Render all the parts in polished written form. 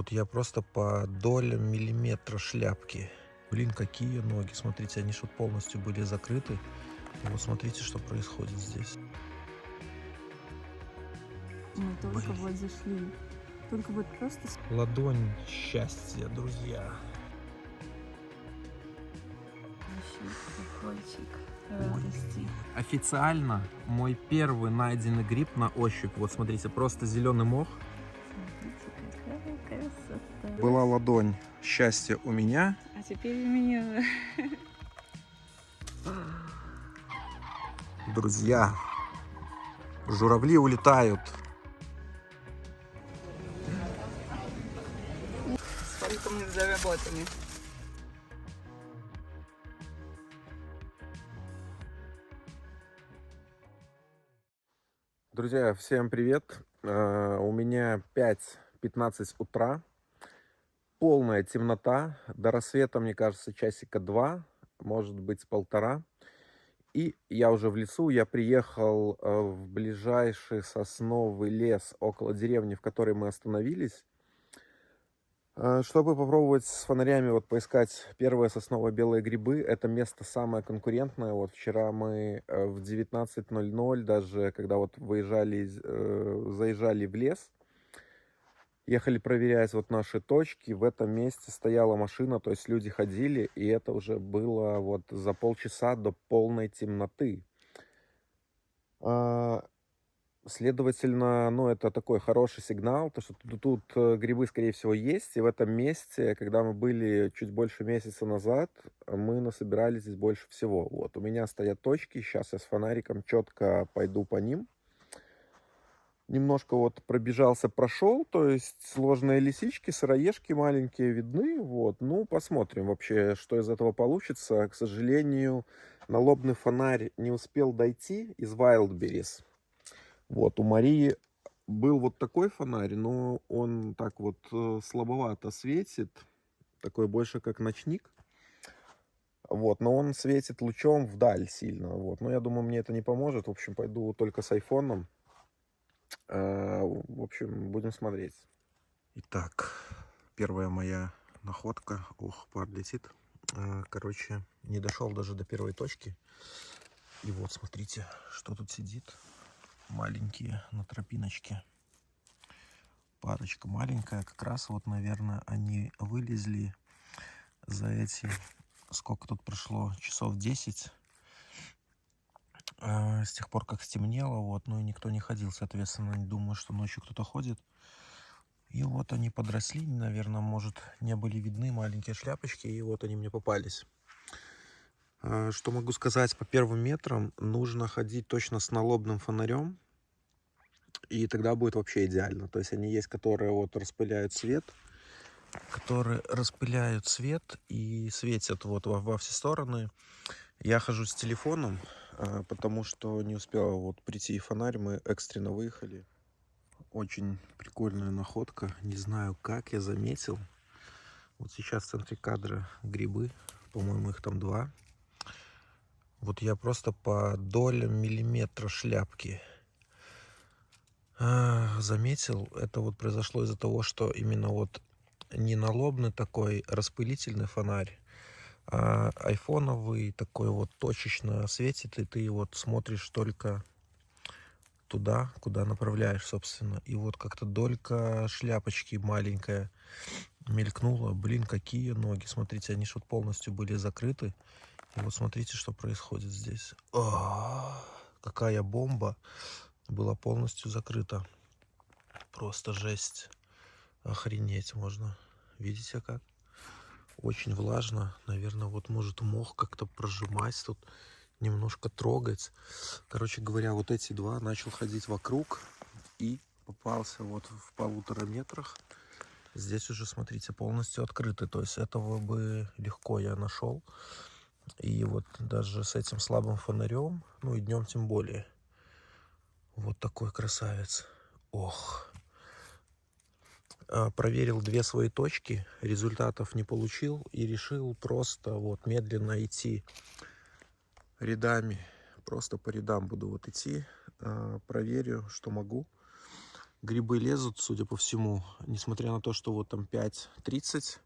Вот я просто по долям миллиметра шляпки. Блин, какие ноги. Смотрите, они ж вот полностью были закрыты. И вот смотрите, что происходит здесь. Мы только Блин. вот зашли. Только вот просто Ладонь счастья, друзья. спящий колокольчик Ой. радости. Официально мой первый найденный гриб на ощупь. Вот смотрите, просто зеленый мох. Смотрите, какая красота. Была ладонь счастья у меня. А теперь у меня. Друзья, журавли улетают. Сколько мы заработали. Друзья, всем привет. У меня 5:15 утра. Полная темнота. До рассвета, мне кажется, часика 2, может быть, полтора. И я уже в лесу. Я приехал в ближайший сосновый лес около деревни, в которой мы остановились, чтобы попробовать с фонарями вот поискать первые сосново-белые грибы. Это место самое конкурентное. Вот вчера мы в 19:00, даже когда вот заезжали в лес, ехали проверять вот наши точки, в этом месте стояла машина, то есть люди ходили, и это уже было вот за полчаса до полной темноты. А, Следовательно, ну, это такой хороший сигнал, то что тут грибы, скорее всего, есть. И в этом месте, когда мы были чуть больше месяца назад, мы насобирали здесь больше всего. Вот, у меня стоят точки, сейчас я с фонариком четко пойду по ним. Немножко вот пробежался, прошел, то есть сложные лисички, сыроежки маленькие видны. Вот, ну, посмотрим вообще, что из этого получится. К сожалению, налобный фонарь не успел дойти из Wildberries. Вот, у Марии был вот такой фонарь, но он так вот слабовато светит, такой больше как ночник. Вот, но он светит лучом вдаль сильно. Вот, но я думаю, мне это не поможет. В общем, пойду только с айфоном. В общем, будем смотреть. Итак, первая моя находка. Ох, пар летит. Короче, не дошел даже до первой точки. И вот, смотрите, что тут сидит. Маленькие на тропиночке. Парочка маленькая. Как раз вот, наверное, они вылезли за эти... Сколько тут прошло? Часов 10. С тех пор, как стемнело, вот, ну и никто не ходил, соответственно, не думаю, что ночью кто-то ходит. И вот они подросли, наверное, может, не были видны маленькие шляпочки, и вот они мне попались. Что могу сказать по первым метрам? Нужно ходить точно с налобным фонарем, и тогда будет вообще идеально. То есть они есть, которые вот распыляют свет, и светят вот во все стороны. Я хожу с телефоном, потому что не успел вот прийти фонарь, мы экстренно выехали. Очень прикольная находка, не знаю как, я заметил. Вот сейчас в центре кадра грибы, по-моему, их там 2. Вот я просто по долям миллиметра шляпки заметил. Это вот произошло из-за того, что именно вот не налобный такой распылительный фонарь, а айфоновый такой вот точечно светит, и ты вот смотришь только туда, куда направляешь, собственно. И вот как-то долька шляпочки маленькая мелькнула. Блин, какие ноги. Смотрите, они ж вот полностью были закрыты. И вот смотрите, что происходит здесь. Какая бомба. Была полностью закрыта. Просто жесть. Охренеть можно. Видите как? Очень влажно. Наверное, вот может мох как-то прожимать тут, немножко трогать. Короче говоря, вот эти 2 начал ходить вокруг и попался вот в 1,5 метрах. Здесь уже, смотрите, полностью открыты. То есть этого бы легко я нашел. И вот даже с этим слабым фонарем, ну и днем тем более. Вот такой красавец. Ох. Проверил 2 свои точки, результатов не получил и решил просто вот медленно идти рядами. Просто по рядам буду вот идти, проверю, что могу. Грибы лезут, судя по всему, несмотря на то, что вот там 5:30,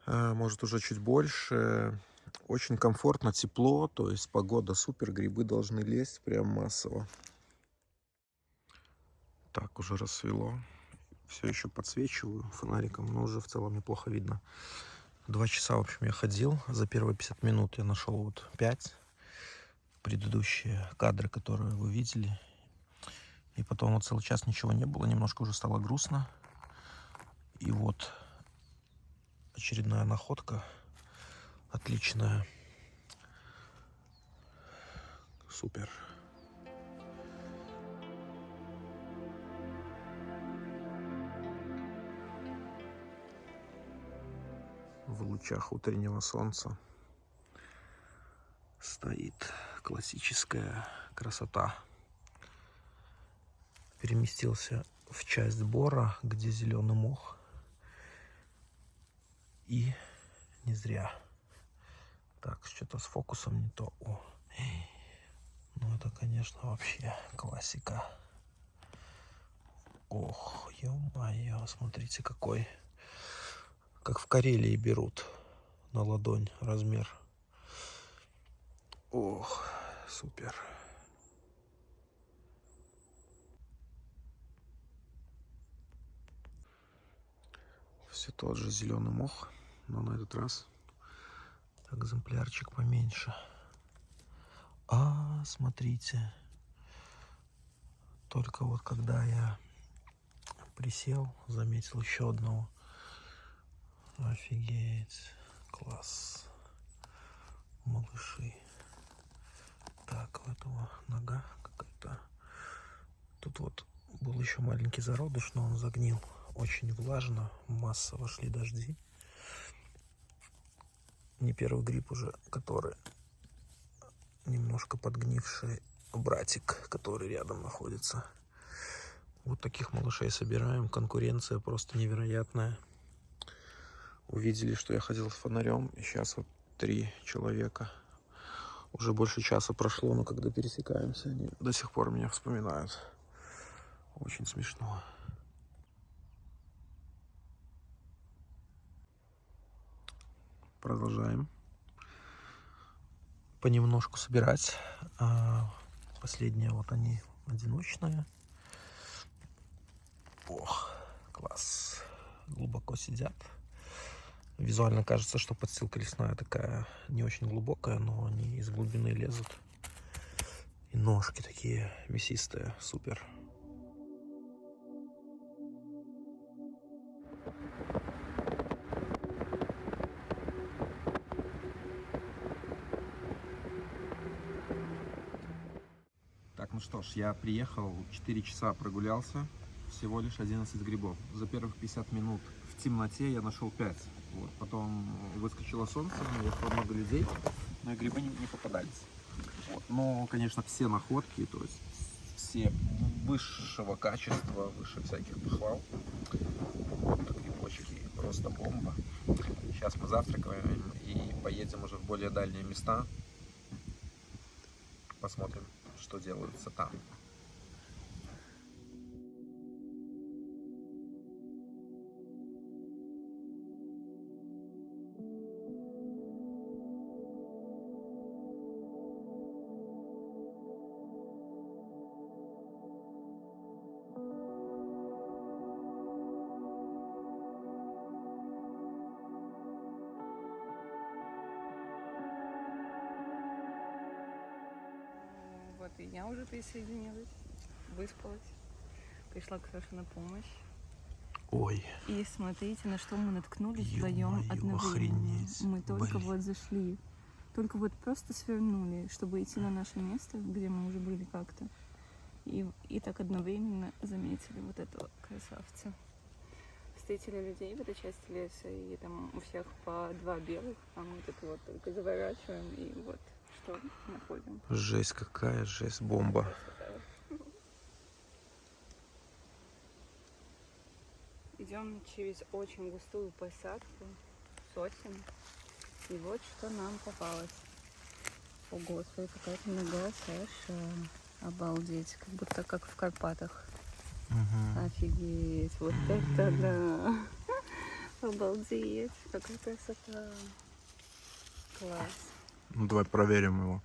может уже чуть больше. Очень комфортно, тепло, то есть погода супер, грибы должны лезть прям массово. Так, уже рассвело. Все еще подсвечиваю фонариком, но уже в целом неплохо видно. 2 часа, в общем, я ходил. За первые 50 минут я нашел вот 5. Предыдущие кадры, которые вы видели. И потом вот целый час ничего не было, немножко уже стало грустно. И вот очередная находка. Отличная. Супер. В лучах утреннего солнца стоит классическая красота. Переместился в часть бора, где зеленый мох. И не зря. Так, что-то с фокусом не то. О. Ну это, конечно, вообще классика. Ох, ё-моё, смотрите какой. Как в Карелии берут на ладонь размер. Ох, супер. Все тот же зеленый мох, но на этот раз экземплярчик поменьше. А, смотрите. Только вот когда я присел, заметил еще одного. Офигеть. Класс. Малыши. Так, у этого нога какая-то. Тут вот был еще маленький зародыш, но он загнил. Очень влажно, массово шли дожди. Не первый гриб уже, который немножко подгнивший братик, который рядом находится. Вот таких малышей собираем. Конкуренция просто невероятная. Увидели, что я ходил с фонарем, и сейчас вот 3 человека. Уже больше часа прошло, но когда пересекаемся, они до сих пор меня вспоминают. Очень смешно. Продолжаем понемножку собирать. Последние вот они одиночные. Ох, класс. Глубоко сидят. Визуально кажется, что подстилка лесная такая не очень глубокая, но они из глубины лезут. И ножки такие мясистые. Супер. Так, ну что ж, я приехал, 4 часа прогулялся, всего лишь 11 грибов. За первых 50 минут в темноте я нашел 5. Вот. Потом выскочило солнце, наехало много людей, но и грибы не попадались. Вот. Но, конечно, все находки, то есть все высшего качества, выше всяких похвал. Вот грибочки, просто бомба. Сейчас мы завтракаем и поедем уже в более дальние места. Посмотрим, что делается там. Вот и я уже присоединилась, выспалась, пришла к Саше на помощь. Ой. И смотрите, на что мы наткнулись вдвоем Ё-моё, одновременно. охренеть. Мы только Блин. вот зашли, только вот просто свернули, чтобы идти на наше место, где мы уже были как-то. И так одновременно заметили вот этого красавца. Встретили людей в этой части леса, и там у всех по 2 белых, а мы тут вот только заворачиваем, и вот что находим. Жесть какая, жесть, бомба. Идем через очень густую посадку сосен, и вот что нам попалось. О господи, какая-то нога, Саша. Обалдеть, как будто как в Карпатах. Мгм. Офигеть, вот это да. Обалдеть, какая красота. Класс. Ну, давай проверим его.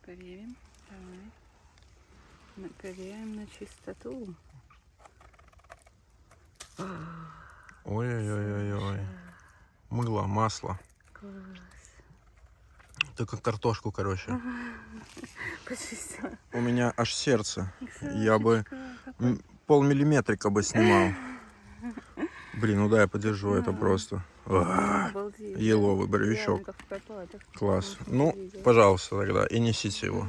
Проверим. Давай. Проверяем на чистоту. Ой-ой-ой-ой-ой. Мыло, масло. Класс. Ты как картошку, короче. Почистила. У меня аж сердце. Я бы Сашечка, какой полмиллиметрика бы снимал. Блин, ну да, я подержу, это просто. обалдеть, да? Еловый Реально, боровичок. как в Карпатах. Класс. Ничего Ну, не видела. пожалуйста, тогда и несите его.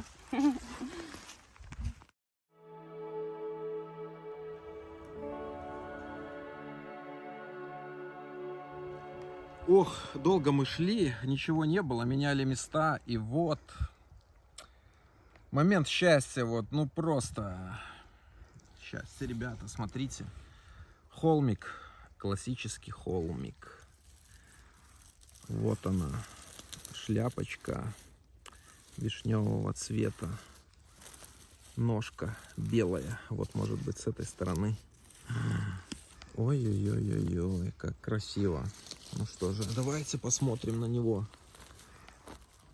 Ох, долго мы шли, ничего не было, меняли места, и вот момент счастья, вот, ну просто счастье, ребята, смотрите. Холмик, классический холмик. Вот она, шляпочка вишневого цвета, ножка белая, вот может быть с этой стороны. Ой-ой-ой-ой-ой, как красиво. Ну что же, давайте посмотрим на него.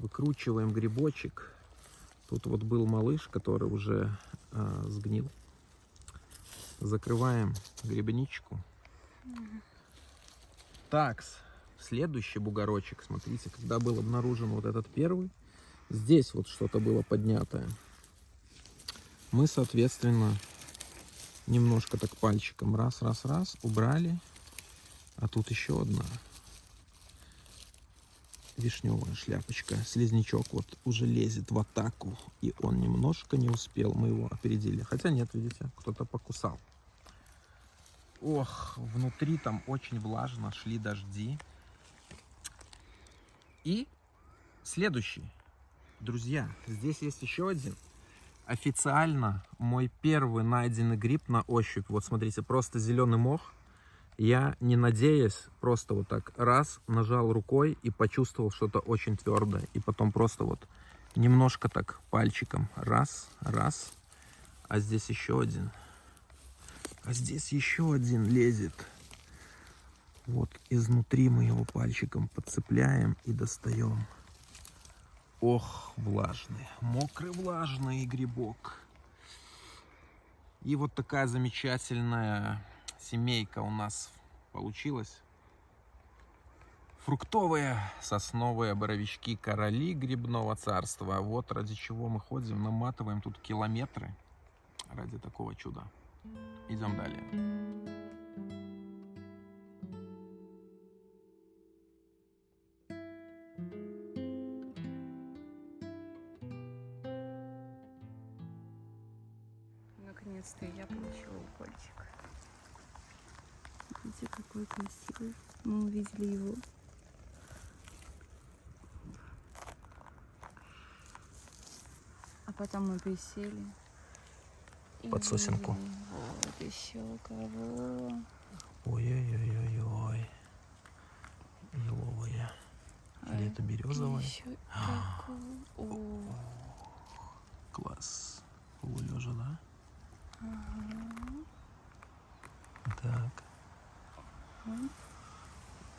Выкручиваем грибочек. Тут вот был малыш, который уже сгнил. Закрываем грибничку. Так, следующий бугорочек. Смотрите, когда был обнаружен вот этот первый, здесь вот что-то было поднятое. Мы, соответственно, немножко так пальчиком раз, убрали. А тут еще одна вишневая шляпочка. Слизнячок вот уже лезет в атаку, и он немножко не успел, мы его опередили. Хотя нет, видите, кто-то покусал. Ох, внутри там очень влажно, шли дожди. И следующий, друзья, здесь есть еще один. Официально мой первый найденный гриб на ощупь. Вот смотрите, просто зеленый мох. Я, не надеясь, просто вот так раз нажал рукой и почувствовал что-то очень твердое. И потом просто вот немножко так пальчиком раз. А здесь еще один. А здесь еще один лезет. Вот изнутри мы его пальчиком подцепляем и достаем. Ох, влажный, мокрый влажный грибок. И вот такая замечательная семейка у нас получилась. Фруктовые сосновые боровички, короли грибного царства. Вот ради чего мы ходим, наматываем тут километры ради такого чуда. Идем далее. Наконец-то я получила укольчик. Видите, какой красивый. Мы увидели его. А потом мы присели. Под сосенку. Вот еще кого. Ой-ой-ой-ой-ой. Еловые. Или это березовая? Еще такой. О, Класс. Полулежа, да? ага. Так.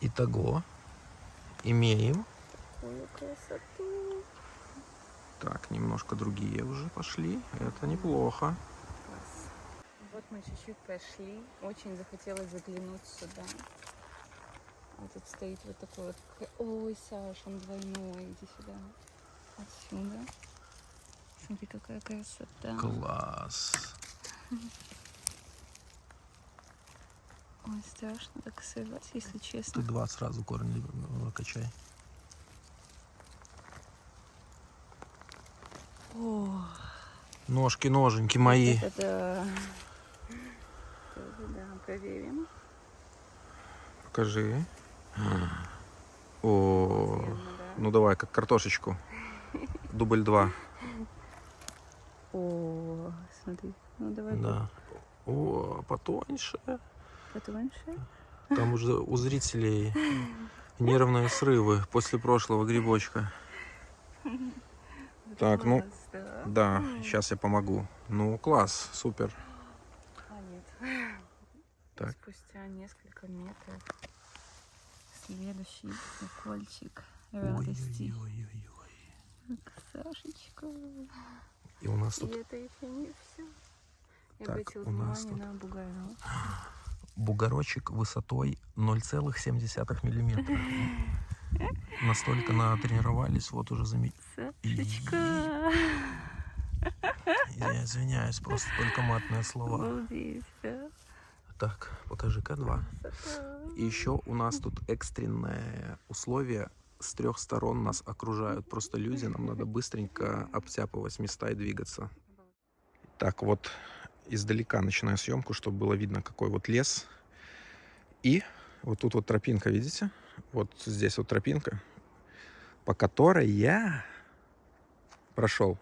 Итого имеем. Какую красоту. Так, немножко другие уже пошли. Это неплохо. Класс. Вот мы чуть-чуть прошли. Очень захотелось заглянуть сюда. А тут стоит вот такой вот... Ой, Саш, он двойной. Иди сюда. Отсюда. Смотри, какая красота. Класс. Ой, страшно так срывать, если Ты честно. два сразу корни качай. О, Ножки, ноженьки мои. это да. Тоже, да, проверим. Покажи. О, Верно, да. ну давай, как картошечку. Дубль 2. О, смотри. Ну давай Да. О, потоньше. потоньше. Там уже у зрителей нервные срывы после прошлого грибочка. Так, ну, Класс, да. да, сейчас я помогу. Ну, класс, супер. А, нет. Так. Спустя несколько метров следующий укольчик радости. Ой-ой-ой-ой-ой. Сашечка. И у нас И тут это еще не все. Я Так, обратила у нас внимание тут на бугорок. бугорочек высотой 0,7 миллиметра. Настолько натренировались, вот уже Сашечка. Я извиняюсь, просто только матные слова. Обалдеть, да? Так, покажи-ка 2. Красота. И еще у нас тут экстренное условие. С 3 сторон нас окружают просто люди. Нам надо быстренько обтяпывать места и двигаться. Так, вот издалека начинаю съемку, чтобы было видно, какой вот лес. И вот тут вот тропинка, видите? Вот здесь вот тропинка, по которой я прошел.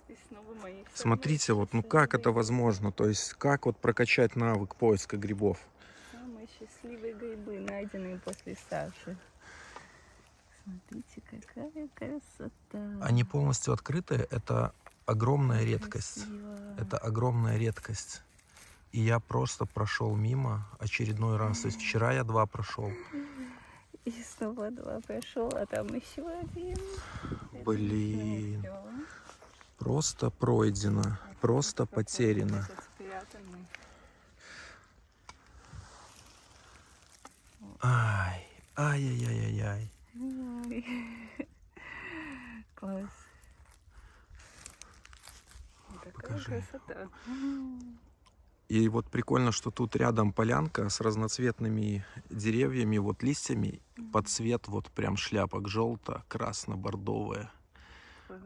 И снова мои Смотрите, вот, ну как это возможно? То есть, как вот прокачать навык поиска грибов? самые счастливые грибы, найденные после Саши. Смотрите, какая красота. Они полностью открытые, это огромная редкость. Красиво. Это огромная редкость. И я просто прошел мимо очередной раз. То есть вчера я 2 прошел. И снова 2 прошел, а там еще один. Блин. Это всё. Просто пройдено. Просто Какой потеряно. этот спрятанный. Ай. Ай-яй-яй-яй-яй. Ой. Класс. Такая Покажи. красота. И вот прикольно, что тут рядом полянка с разноцветными деревьями, вот листьями, под цвет вот прям шляпок желто-красно-бордовая.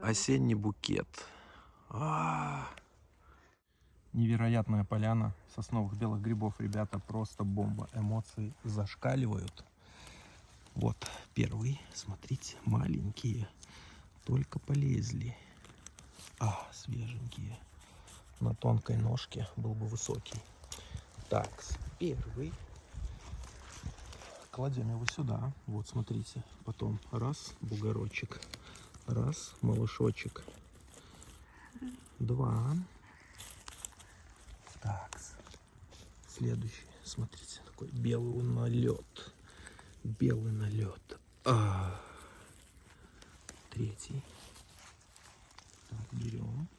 Осенний букет. Невероятная поляна сосновых белых грибов, ребята, просто бомба. Эмоции зашкаливают. Вот первый, смотрите, маленькие, только полезли. Свеженькие. На тонкой ножке был бы высокий. Так, первый. Кладем его сюда. Вот, смотрите. Потом раз, бугорочек. Раз, малышочек. 2. Так, следующий. Смотрите, такой белый налет. Белый налет. 3. Так, берем.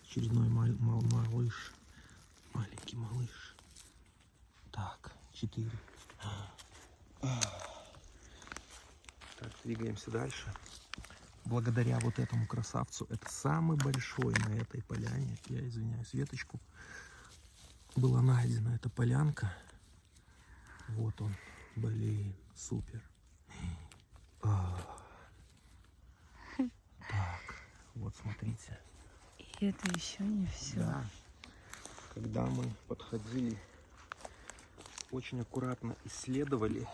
Очередной малыш. Маленький малыш. Так, 4. Так, двигаемся дальше. Благодаря вот этому красавцу, это самый большой на этой поляне, я извиняюсь, веточку, была найдена эта полянка. Вот он, блин, супер. Так, вот смотрите. И это еще не все. Да. Когда мы подходили, очень аккуратно исследовали.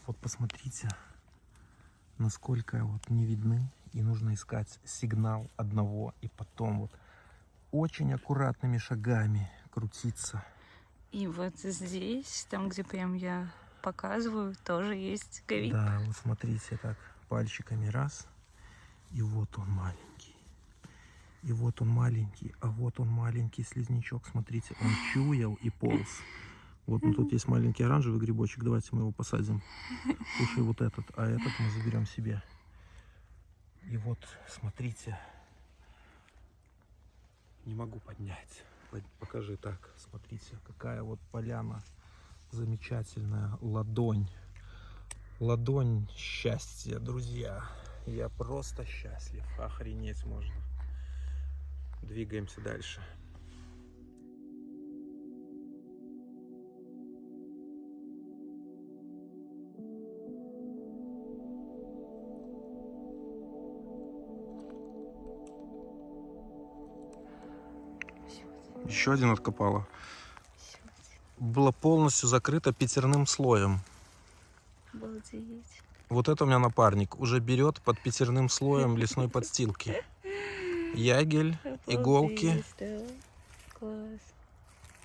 Вот посмотрите, насколько вот не видны. И нужно искать сигнал одного. И потом вот очень аккуратными шагами крутиться. И вот здесь, там, где прям я показываю, тоже есть гриб. Да, вот смотрите, так пальчиками раз. И вот он маленький. И вот он маленький. А вот он маленький слизнячок. Смотрите, он чуял и полз. Вот тут есть маленький оранжевый грибочек. Давайте мы его посадим. Слушай, вот этот. А этот мы заберем себе. И вот, смотрите. Не могу поднять. Покажи так. Смотрите, какая вот поляна замечательная. Ладонь. Ладонь счастья, друзья. Я просто счастлив. Охренеть можно. Двигаемся дальше. Еще один откопала. Было полностью закрыто пятерным слоем. Обалдеть. Вот это у меня напарник. Уже берет под пятерным слоем лесной подстилки. Ягель, иголки. Да. Класс.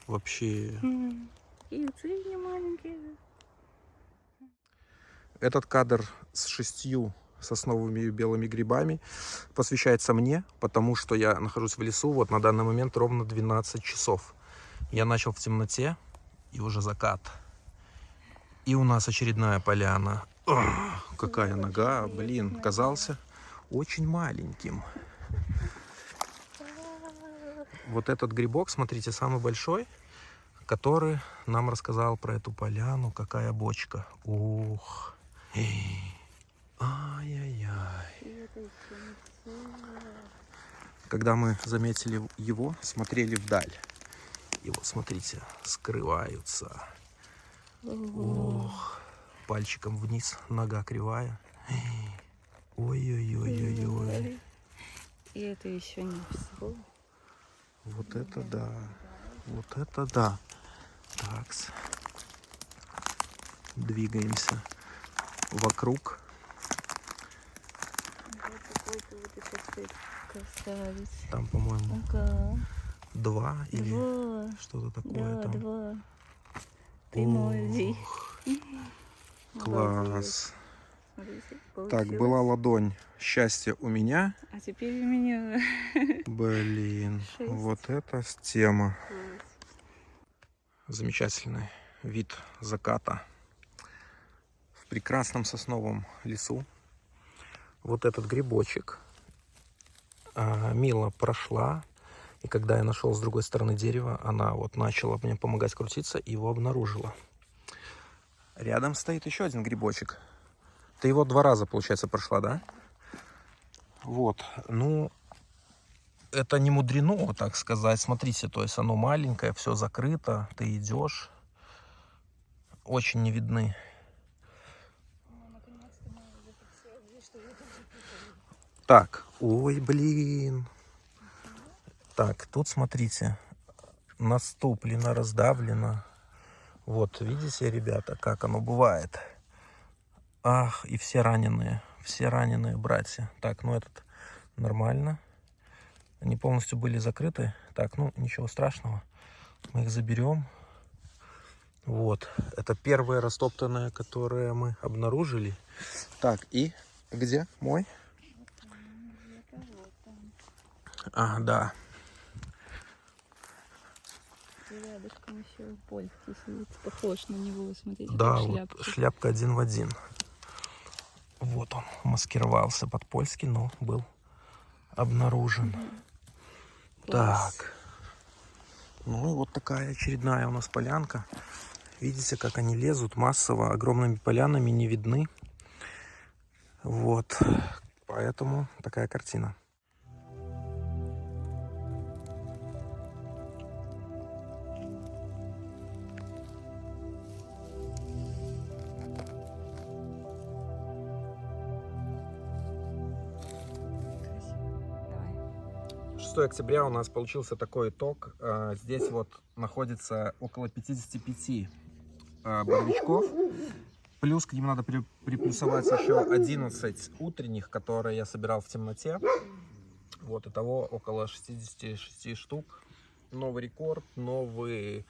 Вообще. И цветни маленькие. Этот кадр с 6 сосновыми и белыми грибами посвящается мне, потому что я нахожусь в лесу. Вот на данный момент ровно 12 часов. Я начал в темноте, и уже закат. И у нас очередная поляна. Ох, какая нога, блин, казался очень маленьким. Вот этот грибок, смотрите, самый большой, который нам рассказал про эту поляну. Какая бочка. Ух. Ай-яй-яй. Когда мы заметили его, смотрели вдаль. И вот, смотрите, скрываются. Ох. Пальчиком вниз, нога кривая. Ой-ой-ой-ой-ой. И это еще не все. Вот это да. Вот это да. Такс. Двигаемся вокруг. Вот какой-то вот еще стоит красавец. Там, по-моему, Ага. 2 или Два. что-то такое Да, там. 2. Ты мой Зи. Класс. Смотрите, Так, получилось. была ладонь. Счастье у меня. А теперь у меня. Блин, 6. вот это тема. Класс. Замечательный вид заката в прекрасном сосновом лесу. Вот этот грибочек Мила прошла, и когда я нашел с другой стороны дерева, она вот начала мне помогать крутиться и его обнаружила. Рядом стоит еще один грибочек. Ты его 2 раза, получается, прошла, да? Вот, ну, это не мудрено, так сказать. Смотрите, то есть оно маленькое, все закрыто, ты идешь, очень не видны. Так, ой, блин. Так, тут смотрите, наступлено, раздавлено. Вот, видите, ребята, как оно бывает. Ах, и все раненые братья. Так, ну этот нормально. Они полностью были закрыты. Так, ну ничего страшного. Мы их заберем. Вот, это первое растоптанное, которое мы обнаружили. Так, и где мой? А, да. Рядышком еще польский сидит. Похож на него, смотрите, Да, как вот шляпки. шляпка 1 в 1. Вот он маскировался под польский, но был обнаружен. Класс. Так. Ну и вот такая очередная у нас полянка. Видите, как они лезут массово, огромными полянами, не видны. Вот. Поэтому такая картина. Давай. 6 октября у нас получился такой итог. Здесь вот находится около 55 боровичков. Плюс к ним надо приплюсовать еще 11 утренних, которые я собирал в темноте. Вот, итого около 66 штук. Новый рекорд, новые,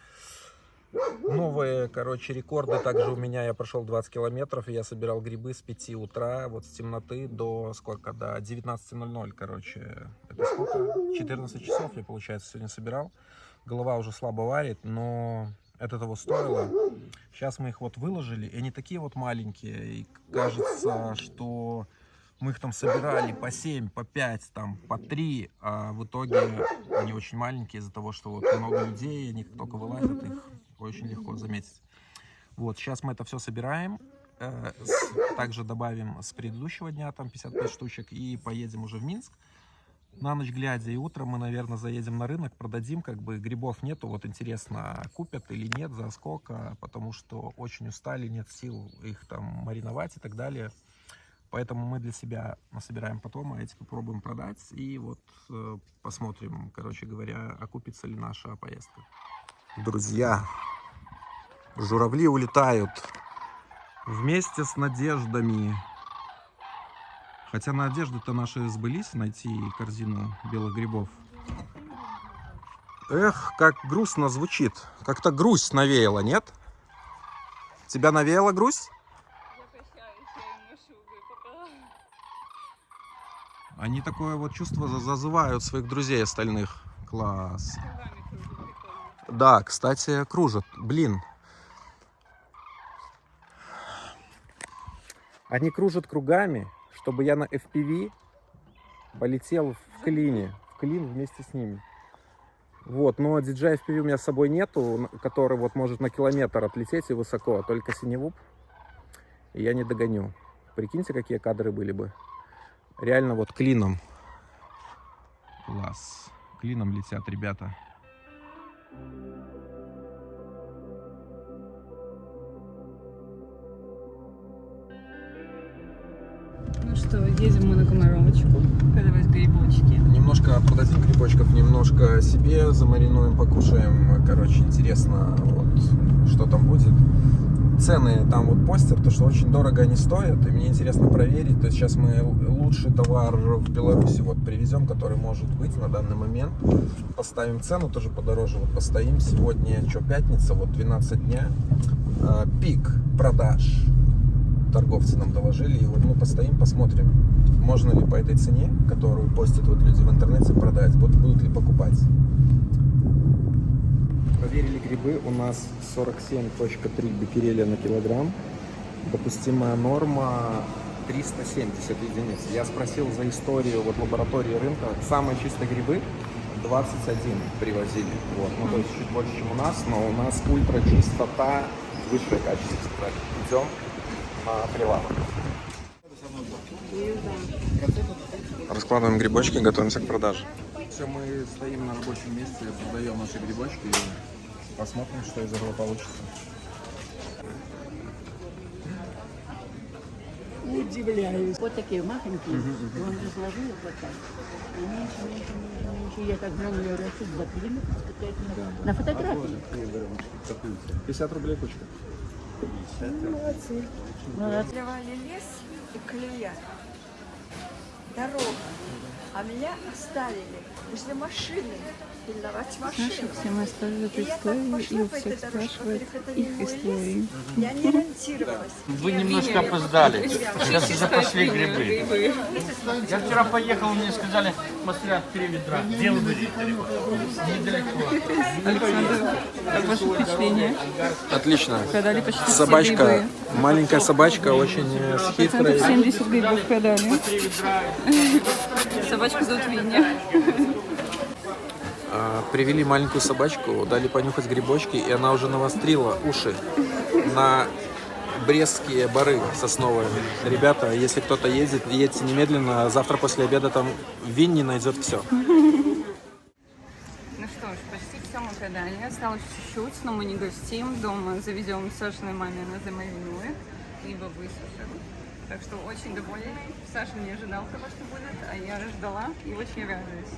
короче, рекорды. Также у меня, я прошел 20 километров, и я собирал грибы с 5 утра, вот с темноты до сколько, до 19:00, короче. Это сколько? 14 часов я, получается, сегодня собирал. Голова уже слабо варит, но это того стоило. Сейчас мы их вот выложили, и они такие вот маленькие, и кажется, что мы их там собирали по 7, по 5, там, по 3, а в итоге они очень маленькие из-за того, что вот много людей, они только вылазят, их очень легко заметить. Вот, сейчас мы это все собираем, также добавим с предыдущего дня, там, 55 штучек, и поедем уже в Минск. На ночь глядя, и утром мы, наверное, заедем на рынок, продадим, как бы грибов нету, вот интересно, купят или нет, за сколько, потому что очень устали, нет сил их там мариновать и так далее. Поэтому мы для себя насобираем потом, а эти попробуем продать, и вот посмотрим, короче говоря, окупится ли наша поездка. Друзья, журавли улетают вместе с надеждами. Хотя надежды-то наши сбылись, найти корзину белых грибов. Эх, как грустно звучит. Как-то грусть навеяла, нет? Тебя навеяла грусть? Я прощаюсь, я ему шубы пока. Они такое вот чувство зазывают своих друзей остальных. Класс. Да, кстати, кружат. Блин. Они кружат кругами, чтобы я на FPV полетел в клин вместе с ними. Вот, но DJI FPV у меня с собой нету, который вот может на километр отлететь и высоко, только Cinewhoop. И я не догоню. Прикиньте, какие кадры были бы. Реально вот клином. Класс. Клином летят ребята. Ну что, едем мы на Комаровочку, продавать грибочки. Немножко продадим грибочков, немножко себе замаринуем, покушаем. Короче, интересно, вот, что там будет. Цены там вот постят, то что очень дорого они стоят, и мне интересно проверить. То есть сейчас мы лучший товар в Беларуси вот привезем, который может быть на данный момент. Поставим цену тоже подороже, вот постоим. Сегодня, что, пятница, вот 12 дня, пик продаж. Торговцы нам доложили, и вот мы постоим, посмотрим, можно ли по этой цене, которую постят вот люди в интернете, продать, будут ли покупать. Проверили грибы, у нас 47.3 беккереля на килограмм, допустимая норма 370 единиц. Я спросил за историю вот лаборатории рынка, самые чистые грибы 21 привозили, вот, ну то есть чуть больше, чем у нас, но у нас ультра чистота, высшее качество, сказали. Идем на прилавок. Раскладываем грибочки, готовимся к продаже. Все, мы стоим на рабочем месте, продаем наши грибочки и посмотрим, что из этого получится. Удивляюсь. Вот такие махонькие, он разложил их вот так. И меньше. Я как грануля растут, заклеили какая-то на фотографии. 50 рублей кучка. Молодцы. Клевали лес и клея. Дорога. А меня оставили возле машины. Пильновать машину. Все мы оставили эту И я так историю, пошла и у по всех этой дорожке, спрашивают во-первых, это их не мой истории. лес. Я не ориентировалась. Вы немножко опоздали. Сейчас уже пошли грибы. Я вчера поехал, мне сказали, посмотрят 3 ведра. Где вы были? Недалеко. Александр, как ваше впечатление? Отлично. Продали почти все Собачка, грибы. маленькая собачка, очень с хитрой. 70 грибов продали. Собачку зовут Виня. Привели маленькую собачку, дали понюхать грибочки, и она уже навострила уши на брестские бары сосновые. Ребята, если кто-то едет, едьте немедленно. Завтра после обеда там в Винни найдет все. Ну что ж, почти все мы продали. Осталось чуть-чуть, но мы не грустим. Дома заведем Сашиной маме, она замаринует, либо высушим. Так что очень довольны. Саша не ожидал того, что будет, а я ждала и очень радуюсь.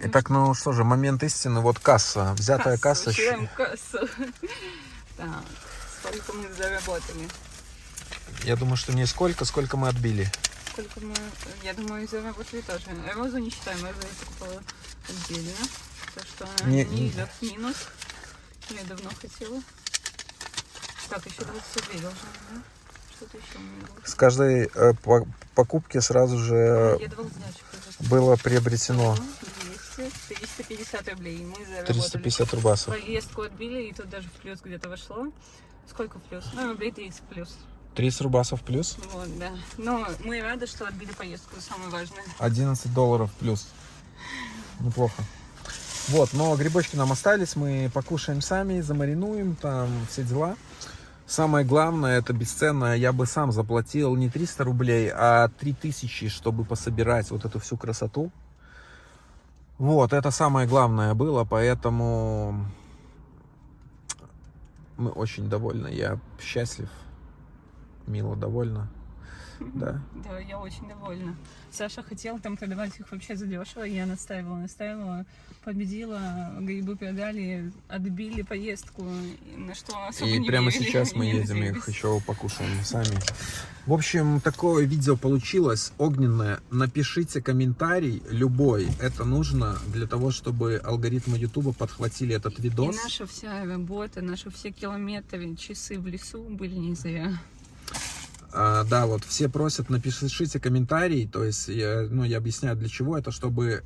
Итак, ну что же, момент истины. Вот касса, взятая касса. Считаем кассу. Так, сколько мы заработали? Я думаю, что не сколько мы отбили. Сколько мы, я думаю, заработали тоже. Розу не считаем, розу я покупала отдельно. Так что она Не- не идет в минус. Я давно хотела. Так, еще 20 рублей должна, да? Что-то еще у меня было. С каждой покупки сразу же Я 2 сдачи было приобретено 200, 350 рублей. Мы заработали. 350 рубасов. Поездку отбили, и тут даже в плюс где-то вошло. Сколько в плюс? Ну, рублей 30 в плюс. 30 рубасов плюс, Вот, да. Но мы рады, что отбили поездку, самое важное. $11 плюс. Неплохо. Вот, но грибочки нам остались, мы покушаем сами, замаринуем, там все дела. Самое главное, это бесценно, я бы сам заплатил не 300 рублей, а 3000, чтобы пособирать вот эту всю красоту. Вот, это самое главное было, поэтому мы очень довольны, я счастлив, Мила довольна, да. Да, я очень довольна. Саша хотел там продавать их вообще задешево, я настаивала, победила, грибы продали, отбили поездку, на что особо И не прямо верили, сейчас мы и не едем их надеялись. еще покушаем сами. В общем, такое видео получилось огненное. Напишите комментарий любой. Это нужно для того, чтобы алгоритмы YouTube подхватили этот И видос. наша вся работа, наши все километры, часы в лесу были не зря. Да, вот все просят, напишите комментарий, то есть я объясняю для чего это, чтобы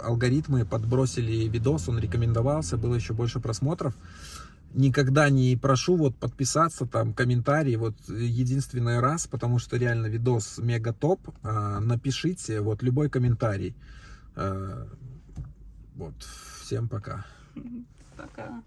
алгоритмы подбросили видос, он рекомендовался, было еще больше просмотров. Никогда не прошу вот подписаться, там, комментарий, вот единственный раз, потому что реально видос мега топ, напишите вот любой комментарий. Вот, всем пока. Пока.